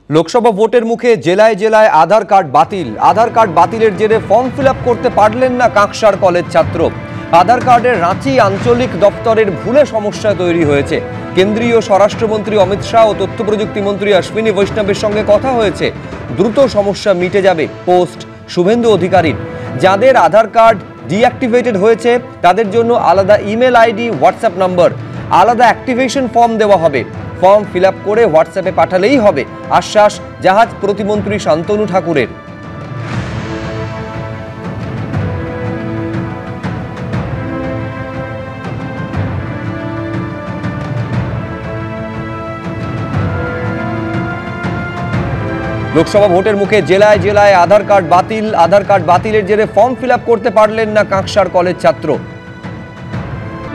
লোকসভা ভোটের মুখে জেলায় জেলায় আধার কার্ড বাতিলের জেরে ফর্ম ফিল আপ করতে পারলেন না কাঁকসার কলেজ ছাত্র। আধার কার্ডের রাঁচি আঞ্চলিক দপ্তরের ভুলে সমস্যা তৈরি হয়েছে। কেন্দ্রীয় স্বরাষ্ট্রমন্ত্রী অমিত শাহ ও তথ্য প্রযুক্তি মন্ত্রী অশ্বিনী বৈষ্ণবের সঙ্গে কথা হয়েছে, দ্রুত সমস্যা মিটে যাবে। পোস্ট শুভেন্দু অধিকারীর। যাদের আধার কার্ড ডিঅ্যাক্টিভেটেড হয়েছে তাদের জন্য আলাদা ইমেল আইডি, হোয়াটসঅ্যাপ নম্বর, আলাদা অ্যাক্টিভেশন ফর্ম দেওয়া হবে। ফর্ম ফিল আপ করে হোয়াটসঅ্যাপে পাঠালেই হবে, আশ্বাস জাহাজ প্রতিমন্ত্রী শান্তনু ঠাকুরের। লোকসভা ভোটের মুখে জেলায় জেলায় আধার কার্ড বাতিলের জেরে ফর্ম ফিল আপ করতে পারলেন না কাঁকসার কলেজ ছাত্র।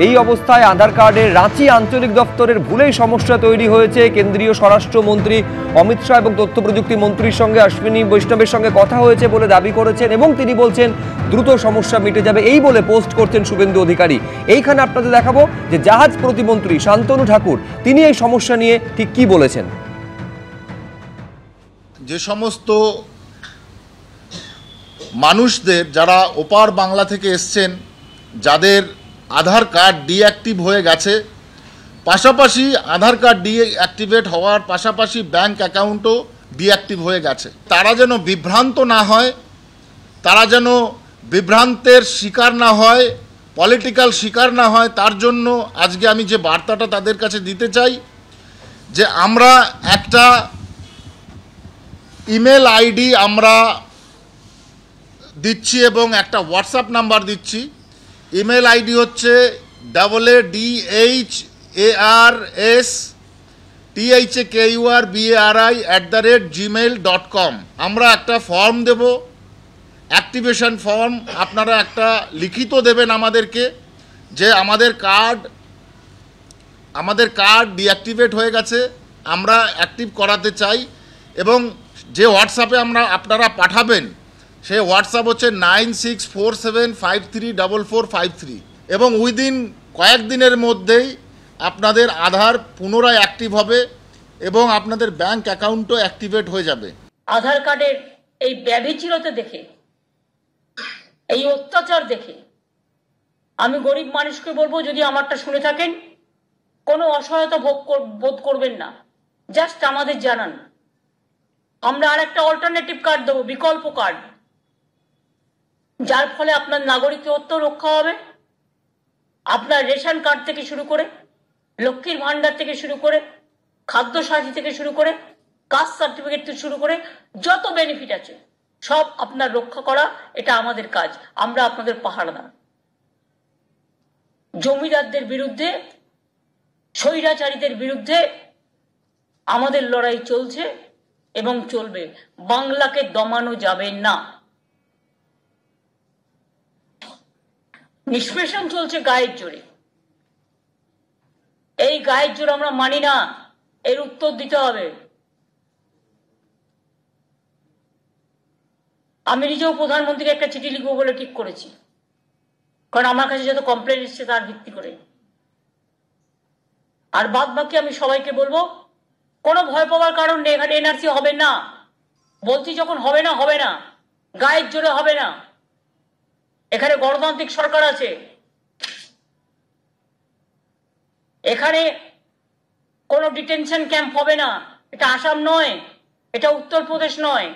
এই অবস্থায় আধার কার্ডের রাঁচি আঞ্চলিক দপ্তরের ভুলেই সমস্যা তৈরি হয়েছে। কেন্দ্রীয় স্বরাষ্ট্রমন্ত্রী অমিত শাহ এবং তথ্য প্রযুক্তি মন্ত্রীর সঙ্গে অশ্বিনী বৈষ্ণবের সঙ্গে কথা হয়েছে বলে দাবি করেছেন এবং তিনি বলছেন দ্রুত সমস্যা মিটে যাবে, এই বলে পোস্ট করছেন শুভেন্দু অধিকারী। এইখানে আপনাদের দেখাবো যে জাহাজ প্রতিমন্ত্রী শান্তনু ঠাকুর তিনি এই সমস্যা নিয়ে ঠিক কি বলেছেন। যে সমস্ত মানুষদের যারা ওপার বাংলা থেকে এসছেন, যাদের আধার কার্ড ডিঅ্যাক্টিভ হয়ে গেছে, পাশাপাশি আধার কার্ড ডিঅ্যাক্টিভেট হওয়ার পাশাপাশি ব্যাংক অ্যাকাউন্টও ডিঅ্যাক্টিভ হয়ে গেছে, তারা যেন বিভ্রান্ত না হয়, তারা যেন বিভ্রান্তের শিকার না হয়, পলিটিক্যাল শিকার না হয়, তার জন্য আজকে আমি যে বার্তাটা তাদের কাছে দিতে চাই যে আমরা একটা ইমেল আইডি আমরা দিচ্ছি এবং একটা হোয়াটসঅ্যাপ নাম্বার দিচ্ছি। ইমেল আইডি হচ্ছে AADHASTHAKURBARI@gmail.com। আমরা একটা ফর্ম দেব, অ্যাক্টিভেশন ফর্ম। আপনারা একটা লিখিত দেবেন আমাদেরকে যে আমাদের কার্ড ডিঅ্যাক্টিভেট হয়ে গেছে, আমরা অ্যাক্টিভ করাতে চাই। এবং যে হোয়াটসঅ্যাপে আপনারা পাঠাবেন সেই হোয়াটসঅ্যাপ হচ্ছে 9647534453 এবং উইদিন কয়েকদিনের মধ্যেই আপনাদের আধার পুনরায় অ্যাক্টিভ হবে এবং আপনাদের ব্যাংক অ্যাকাউন্টও অ্যাক্টিভেট হয়ে যাবে। আধার কার্ডের এই ব্যভিচারতা দেখে, এই অত্যাচার দেখে আমি গরিব মানুষকে বলবো, যদি আমারটা শুনে থাকেন, কোনো অসহায়তা বোধ করবেন না, জাস্ট আমাদের জানান। আমরা আর একটা অল্টারনেটিভ কার্ড দেবো, বিকল্প কার্ড, যার ফলে আপনার নাগরিকত্ব রক্ষা হবে। আপনার রেশন কার্ড থেকে শুরু করে, লক্ষ্মীর ভান্ডার থেকে শুরু করে, খাদ্য সাথী থেকে শুরু করে, কাস্ট সার্টিফিকেট থেকে শুরু করে যত বেনিফিট আছে সব আপনার রক্ষা করা, এটা আমাদের কাজ। আমরা আপনাদের পাহারাদার। জমিদারদের বিরুদ্ধে, স্বৈরাচারীদের বিরুদ্ধে আমাদের লড়াই চলছে এবং চলবে। বাংলাকে দমানো যাবে না। নিষ্পেষণ চলছে গায়ের জোরে। এই গায়ের জোর আমরা মানি না, এর উত্তর দিতে হবে। আমি নিজেও প্রধানমন্ত্রীকে একটা চিঠি লিখবো বলে ঠিক করেছি, কারণ আমার কাছে যত কমপ্লেন এসছে তার ভিত্তি করে। আর বাদ বাকি আমি সবাইকে বলবো, কোনো ভয় পাওয়ার কারণ নেই। এখানে এনআরসি হবে না বলছি, যখন হবে না হবে না, গায়ের জোরে হবে না। এখানে গণতান্ত্রিক সরকার আছে, এখানে কোনো ডিটেনশন ক্যাম্প হবে না। এটা আসাম নয়, এটা উত্তরপ্রদেশ নয়,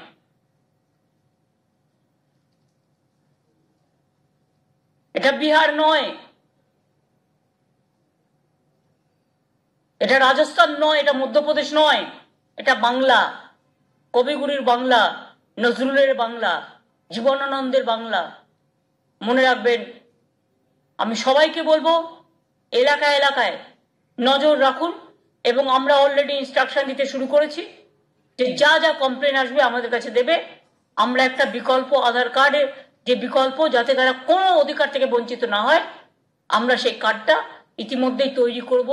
এটা বিহার নয়, এটা রাজস্থান নয়, এটা মধ্যপ্রদেশ নয়, এটা বাংলা, কবিগুরুর বাংলা, নজরুলের বাংলা, জীবনানন্দের বাংলা। মনে রাখবেন, আমি সবাইকে বলবো এলাকায় এলাকায় নজর রাখুন এবং আমরা অলরেডি ইনস্ট্রাকশন দিতে শুরু করেছি যে যা যা কমপ্লেন আসবে আমাদের কাছে দেবে। আমরা একটা বিকল্প আধার কার্ডের যে বিকল্প, যাতে তারা কোনো অধিকার থেকে বঞ্চিত না হয়, আমরা সেই কার্ডটা ইতিমধ্যেই তৈরি করব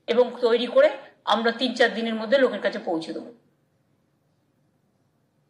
এবং তৈরি করে আমরা 3-4 দিনের মধ্যে লোকের কাছে পৌঁছে দেবো।